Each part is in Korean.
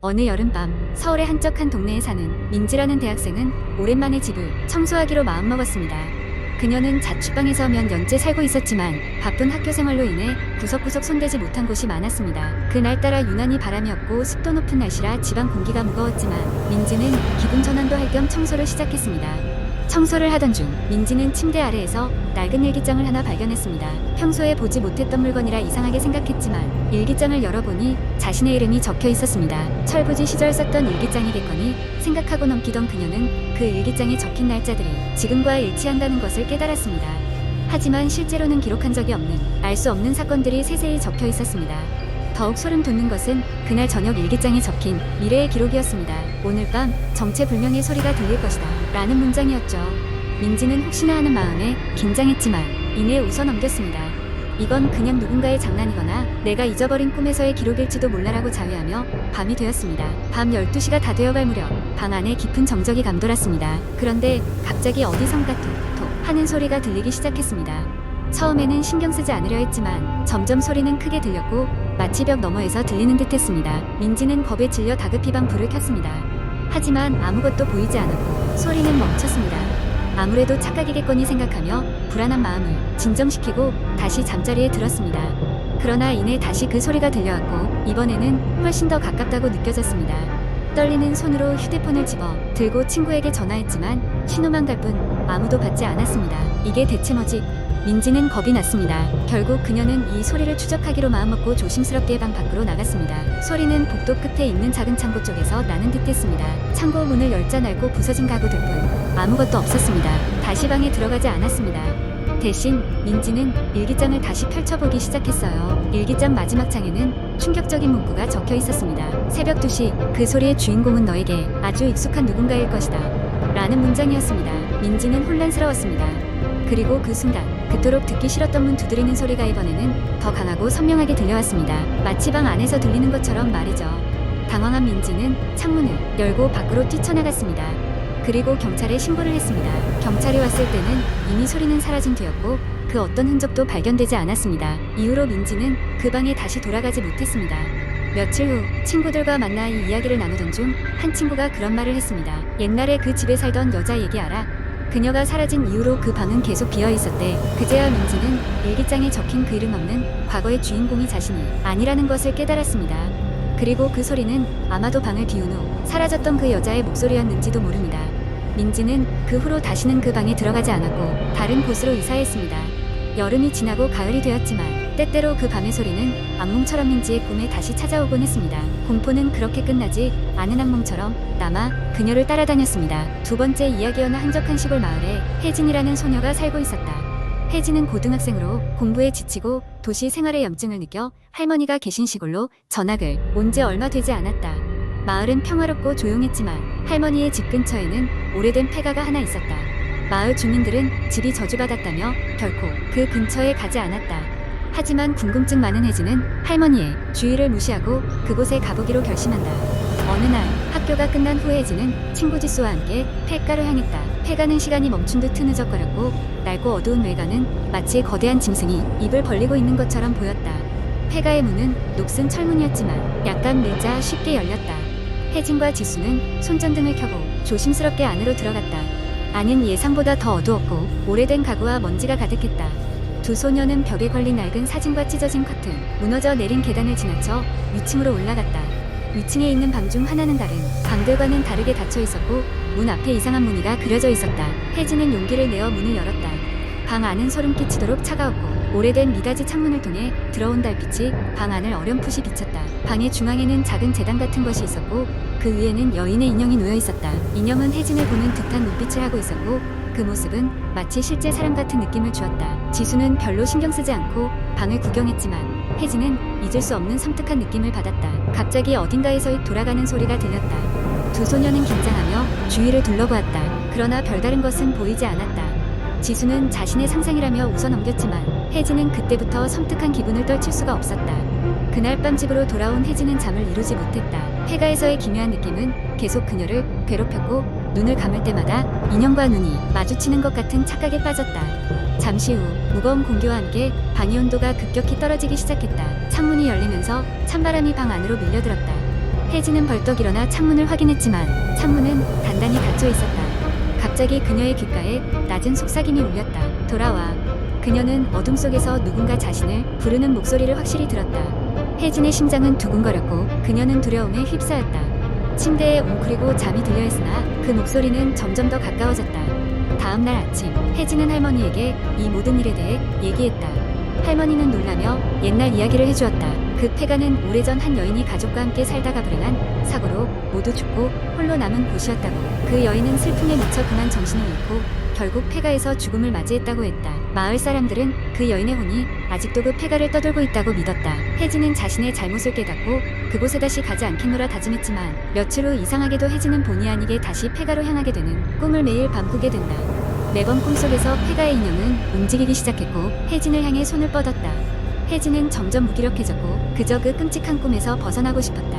어느 여름밤 서울의 한적한 동네에 사는 민지라는 대학생은 오랜만에 집을 청소하기로 마음먹었습니다. 그녀는 자취방에서 몇 년째 살고 있었지만 바쁜 학교 생활로 인해 구석구석 손대지 못한 곳이 많았습니다. 그날따라 유난히 바람이 없고 습도 높은 날씨라 집안 공기가 무거웠지만 민지는 기분 전환도 할 겸 청소를 시작했습니다. 청소를 하던 중 민지는 침대 아래에서 낡은 일기장을 하나 발견했습니다. 평소에 보지 못했던 물건이라 이상하게 생각했지만 일기장을 열어보니 자신의 이름이 적혀 있었습니다. 철부지 시절 썼던 일기장이겠거니 생각하고 넘기던 그녀는 그 일기장에 적힌 날짜들이 지금과 일치한다는 것을 깨달았습니다. 하지만 실제로는 기록한 적이 없는 알 수 없는 사건들이 세세히 적혀 있었습니다. 더욱 소름 돋는 것은 그날 저녁 일기장에 적힌 미래의 기록이었습니다. 오늘 밤 정체불명의 소리가 들릴 것이다 라는 문장이었죠. 민지는 혹시나 하는 마음에 긴장했지만 이내 웃어넘겼습니다. 이건 그냥 누군가의 장난이거나 내가 잊어버린 꿈에서의 기록일지도 몰라라고 자위하며 밤이 되었습니다. 밤 12시가 다 되어갈 무렵 방 안에 깊은 정적이 감돌았습니다. 그런데 갑자기 어디선가 톡톡 하는 소리가 들리기 시작했습니다. 처음에는 신경 쓰지 않으려 했지만 점점 소리는 크게 들렸고 마치 벽 너머에서 들리는 듯 했습니다. 민지는 겁에 질려 다급히 방 불을 켰습니다. 하지만 아무것도 보이지 않았고 소리는 멈췄습니다. 아무래도 착각이겠거니 생각하며 불안한 마음을 진정시키고 다시 잠자리에 들었습니다. 그러나 이내 다시 그 소리가 들려왔고 이번에는 훨씬 더 가깝다고 느껴졌습니다. 떨리는 손으로 휴대폰을 집어 들고 친구에게 전화했지만 신호만 갈 뿐 아무도 받지 않았습니다. 이게 대체 뭐지? 민지는 겁이 났습니다. 결국 그녀는 이 소리를 추적하기로 마음먹고 조심스럽게 방 밖으로 나갔습니다. 소리는 복도 끝에 있는 작은 창고 쪽에서 나는 듯했습니다. 창고 문을 열자 낡고 부서진 가구들 뿐 아무것도 없었습니다. 다시 방에 들어가지 않았습니다. 대신 민지는 일기장을 다시 펼쳐보기 시작했어요. 일기장 마지막 장에는 충격적인 문구가 적혀 있었습니다. 새벽 2시 그 소리의 주인공은 너에게 아주 익숙한 누군가일 것이다 라는 문장이었습니다. 민지는 혼란스러웠습니다. 그리고 그 순간 그토록 듣기 싫었던 문 두드리는 소리가 이번에는 더 강하고 선명하게 들려왔습니다. 마치 방 안에서 들리는 것처럼 말이죠. 당황한 민지는 창문을 열고 밖으로 뛰쳐나갔습니다. 그리고 경찰에 신고를 했습니다. 경찰이 왔을 때는 이미 소리는 사라진 뒤였고 그 어떤 흔적도 발견되지 않았습니다. 이후로 민지는 그 방에 다시 돌아가지 못했습니다. 며칠 후 친구들과 만나 이 이야기를 나누던 중 한 친구가 그런 말을 했습니다. 옛날에 그 집에 살던 여자 얘기 알아? 그녀가 사라진 이후로 그 방은 계속 비어 있었대. 그제야 민지는 일기장에 적힌 그 이름 없는 과거의 주인공이 자신이 아니라는 것을 깨달았습니다. 그리고 그 소리는 아마도 방을 비운 후 사라졌던 그 여자의 목소리였는지도 모릅니다. 민지는 그 후로 다시는 그 방에 들어가지 않았고 다른 곳으로 이사했습니다. 여름이 지나고 가을이 되었지만 때때로 그 밤의 소리는 악몽처럼 민지의 꿈에 다시 찾아오곤 했습니다. 공포는 그렇게 끝나지 않은 악몽처럼 남아 그녀를 따라다녔습니다. 두 번째 이야기여는 한적한 시골 마을에 혜진이라는 소녀가 살고 있었다. 혜진은 고등학생으로 공부에 지치고 도시 생활의 염증을 느껴 할머니가 계신 시골로 전학을 온 지 얼마 되지 않았다. 마을은 평화롭고 조용했지만 할머니의 집 근처에는 오래된 폐가가 하나 있었다. 마을 주민들은 집이 저주받았다며 결코 그 근처에 가지 않았다. 하지만 궁금증 많은 혜진은 할머니의 주의를 무시하고 그곳에 가보기로 결심한다. 어느 날 학교가 끝난 후 혜진은 친구 지수와 함께 폐가를 향했다. 폐가는 시간이 멈춘 듯 흐느적거렸고 낡고 어두운 외관은 마치 거대한 짐승이 입을 벌리고 있는 것처럼 보였다. 폐가의 문은 녹슨 철문이었지만 약간 밀자 쉽게 열렸다. 혜진과 지수는 손전등을 켜고 조심스럽게 안으로 들어갔다. 안은 예상보다 더 어두웠고 오래된 가구와 먼지가 가득했다. 두 소녀는 벽에 걸린 낡은 사진과 찢어진 커튼, 무너져 내린 계단을 지나쳐 위층으로 올라갔다. 위층에 있는 방 중 하나는 다른 방들과는 다르게 닫혀 있었고 문 앞에 이상한 무늬가 그려져 있었다. 혜진은 용기를 내어 문을 열었다. 방 안은 소름 끼치도록 차가웠고 오래된 미닫이 창문을 통해 들어온 달빛이 방 안을 어렴풋이 비쳤다. 방의 중앙에는 작은 제단 같은 것이 있었고 그 위에는 여인의 인형이 놓여 있었다. 인형은 혜진을 보는 듯한 눈빛을 하고 있었고 그 모습은 마치 실제 사람 같은 느낌을 주었다. 지수는 별로 신경 쓰지 않고 방을 구경했지만 혜진은 잊을 수 없는 섬뜩한 느낌을 받았다. 갑자기 어딘가에서 돌아가는 소리가 들렸다. 두 소녀는 긴장하며 주위를 둘러보았다. 그러나 별다른 것은 보이지 않았다. 지수는 자신의 상상이라며 웃어넘겼지만 혜진은 그때부터 섬뜩한 기분을 떨칠 수가 없었다. 그날 밤 집으로 돌아온 혜진은 잠을 이루지 못했다. 폐가에서의 기묘한 느낌은 계속 그녀를 괴롭혔고 눈을 감을 때마다 인형과 눈이 마주치는 것 같은 착각에 빠졌다. 잠시 후 무거운 공기와 함께 방의 온도가 급격히 떨어지기 시작했다. 창문이 열리면서 찬바람이 방 안으로 밀려들었다. 혜진은 벌떡 일어나 창문을 확인했지만 창문은 단단히 닫혀 있었다. 갑자기 그녀의 귓가에 낮은 속삭임이 울렸다. 돌아와. 그녀는 어둠 속에서 누군가 자신을 부르는 목소리를 확실히 들었다. 혜진의 심장은 두근거렸고 그녀는 두려움에 휩싸였다. 침대에 웅크리고 잠이 들려 했으나 그 목소리는 점점 더 가까워졌다. 다음 날 아침, 혜진은 할머니에게 이 모든 일에 대해 얘기했다. 할머니는 놀라며 옛날 이야기를 해주었다. 그 폐가는 오래전 한 여인이 가족과 함께 살다가 불행한 사고로 모두 죽고 홀로 남은 곳이었다고. 그 여인은 슬픔에 미쳐 그만 정신을 잃고 결국 폐가에서 죽음을 맞이했다고 했다. 마을 사람들은 그 여인의 혼이 아직도 그 폐가를 떠돌고 있다고 믿었다. 혜진은 자신의 잘못을 깨닫고 그곳에 다시 가지 않겠노라 다짐했지만 며칠 후 이상하게도 혜진은 본의 아니게 다시 폐가로 향하게 되는 꿈을 매일 밤 꾸게 된다. 매번 꿈속에서 폐가의 인형은 움직이기 시작했고 혜진을 향해 손을 뻗었다. 혜진은 점점 무기력해졌고 그저 그 끔찍한 꿈에서 벗어나고 싶었다.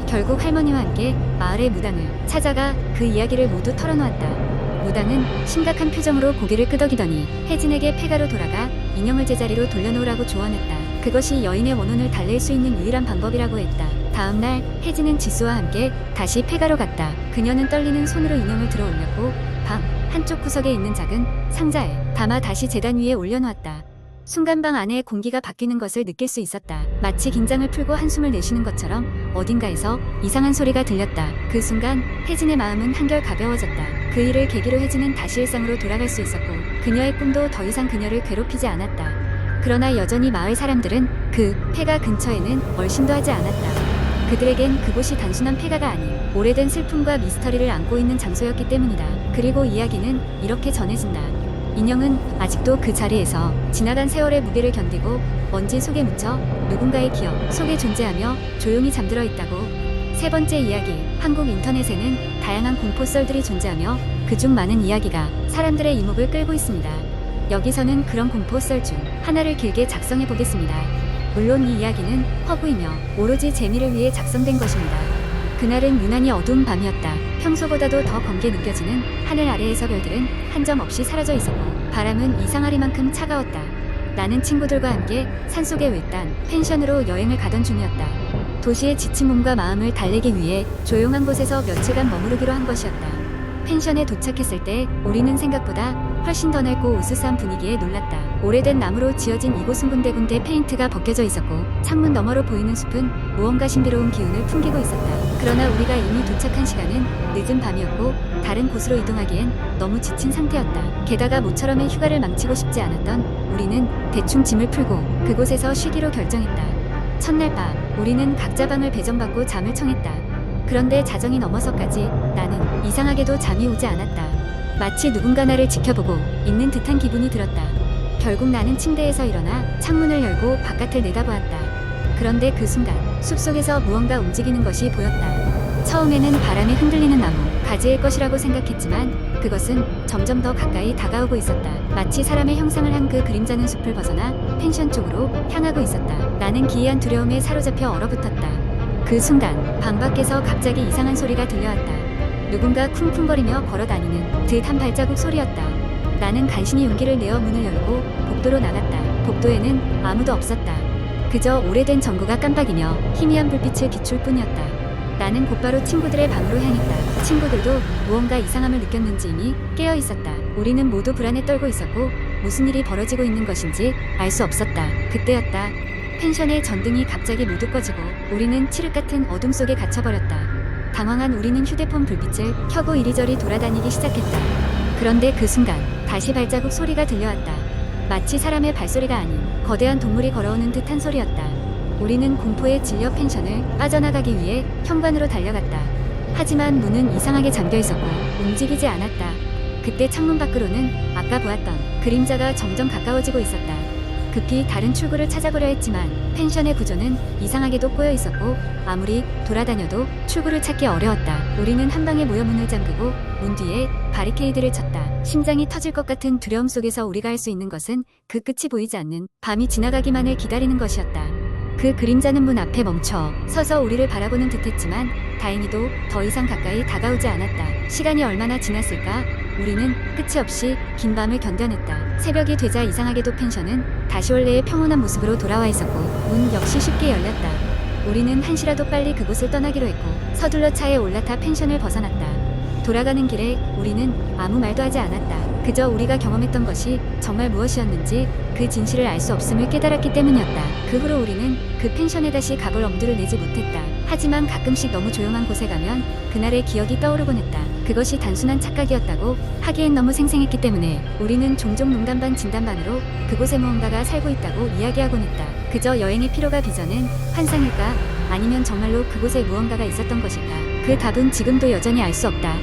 결국 할머니와 함께 마을의 무당을 찾아가 그 이야기를 모두 털어놓았다. 무당은 심각한 표정으로 고개를 끄덕이더니 혜진에게 폐가로 돌아가 인형을 제자리로 돌려놓으라고 조언했다. 그것이 여인의 원혼을 달랠 수 있는 유일한 방법이라고 했다. 다음날 혜진은 지수와 함께 다시 폐가로 갔다. 그녀는 떨리는 손으로 인형을 들어 올렸고 방 한쪽 구석에 있는 작은 상자에 담아 다시 재단 위에 올려놓았다. 순간 방 안에 공기가 바뀌는 것을 느낄 수 있었다. 마치 긴장을 풀고 한숨을 내쉬는 것처럼 어딘가에서 이상한 소리가 들렸다. 그 순간 혜진의 마음은 한결 가벼워졌다. 그 일을 계기로 혜진은 다시 일상으로 돌아갈 수 있었고 그녀의 꿈도 더 이상 그녀를 괴롭히지 않았다. 그러나 여전히 마을 사람들은 그 폐가 근처에는 얼씬도 하지 않았다. 그들에겐 그곳이 단순한 폐가가 아닌 오래된 슬픔과 미스터리를 안고 있는 장소였기 때문이다. 그리고 이야기는 이렇게 전해진다. 인형은 아직도 그 자리에서 지나간 세월의 무게를 견디고 먼지 속에 묻혀 누군가의 기억 속에 존재하며 조용히 잠들어 있다고. 세 번째 이야기. 한국 인터넷에는 다양한 공포 썰들이 존재하며 그중 많은 이야기가 사람들의 이목을 끌고 있습니다. 여기서는 그런 공포 썰 중 하나를 길게 작성해 보겠습니다. 물론 이 이야기는 허구이며 오로지 재미를 위해 작성된 것입니다. 그날은 유난히 어두운 밤이었다. 평소보다도 더 검게 느껴지는 하늘 아래에서 별들은 한 점 없이 사라져 있었고 바람은 이상하리만큼 차가웠다. 나는 친구들과 함께 산속의 외딴 펜션으로 여행을 가던 중이었다. 도시의 지친 몸과 마음을 달래기 위해 조용한 곳에서 며칠간 머무르기로 한 것이었다. 펜션에 도착했을 때 우리는 생각보다 훨씬 더 넓고 으스스한 분위기에 놀랐다. 오래된 나무로 지어진 이곳은 군데군데 페인트가 벗겨져 있었고 창문 너머로 보이는 숲은 무언가 신비로운 기운을 풍기고 있었다. 그러나 우리가 이미 도착한 시간은 늦은 밤이었고 다른 곳으로 이동하기엔 너무 지친 상태였다. 게다가 모처럼의 휴가를 망치고 싶지 않았던 우리는 대충 짐을 풀고 그곳에서 쉬기로 결정했다. 첫날 밤 우리는 각자 방을 배정받고 잠을 청했다. 그런데 자정이 넘어서까지 나는 이상하게도 잠이 오지 않았다. 마치 누군가 나를 지켜보고 있는 듯한 기분이 들었다. 결국 나는 침대에서 일어나 창문을 열고 바깥을 내다보았다. 그런데 그 순간 숲속에서 무언가 움직이는 것이 보였다. 처음에는 바람에 흔들리는 나무, 가지일 것이라고 생각했지만 그것은 점점 더 가까이 다가오고 있었다. 마치 사람의 형상을 한 그 그림자는 숲을 벗어나 펜션 쪽으로 향하고 있었다. 나는 기이한 두려움에 사로잡혀 얼어붙었다. 그 순간 방 밖에서 갑자기 이상한 소리가 들려왔다. 누군가 쿵쿵거리며 걸어다니는 듯한 발자국 소리였다. 나는 간신히 용기를 내어 문을 열고 복도로 나갔다. 복도에는 아무도 없었다. 그저 오래된 전구가 깜빡이며 희미한 불빛을 비출 뿐이었다. 나는 곧바로 친구들의 방으로 향했다. 친구들도 무언가 이상함을 느꼈는지 이미 깨어 있었다. 우리는 모두 불안에 떨고 있었고 무슨 일이 벌어지고 있는 것인지 알 수 없었다. 그때였다. 펜션의 전등이 갑자기 모두 꺼지고 우리는 칠흑 같은 어둠 속에 갇혀버렸다. 당황한 우리는 휴대폰 불빛을 켜고 이리저리 돌아다니기 시작했다. 그런데 그 순간 다시 발자국 소리가 들려왔다. 마치 사람의 발소리가 아닌 거대한 동물이 걸어오는 듯한 소리였다. 우리는 공포에 질려 펜션을 빠져나가기 위해 현관으로 달려갔다. 하지만 문은 이상하게 잠겨있었고 움직이지 않았다. 그때 창문 밖으로는 아까 보았던 그림자가 점점 가까워지고 있었다. 급히 다른 출구를 찾아보려 했지만 펜션의 구조는 이상하게도 꼬여 있었고 아무리 돌아다녀도 출구를 찾기 어려웠다. 우리는 한 방에 모여 문을 잠그고 문 뒤에 바리케이드를 쳤다. 심장이 터질 것 같은 두려움 속에서 우리가 할 수 있는 것은 그 끝이 보이지 않는 밤이 지나가기만을 기다리는 것이었다. 그 그림자는 문 앞에 멈춰 서서 우리를 바라보는 듯했지만 다행히도 더 이상 가까이 다가오지 않았다. 시간이 얼마나 지났을까? 우리는 끝이 없이 긴 밤을 견뎌냈다. 새벽이 되자 이상하게도 펜션은 다시 원래의 평온한 모습으로 돌아와 있었고 문 역시 쉽게 열렸다. 우리는 한시라도 빨리 그곳을 떠나기로 했고 서둘러 차에 올라타 펜션을 벗어났다. 돌아가는 길에 우리는 아무 말도 하지 않았다. 그저 우리가 경험했던 것이 정말 무엇이었는지 그 진실을 알 수 없음을 깨달았기 때문이었다. 그 후로 우리는 그 펜션에 다시 가볼 엄두를 내지 못했다. 하지만 가끔씩 너무 조용한 곳에 가면 그날의 기억이 떠오르곤 했다. 그것이 단순한 착각이었다고 하기엔 너무 생생했기 때문에 우리는 종종 농담 반 진담 반으로 그곳에 무언가가 살고 있다고 이야기하곤 했다. 그저 여행의 피로가 빚어낸 환상일까? 아니면 정말로 그곳에 무언가가 있었던 것일까? 그 답은 지금도 여전히 알 수 없다.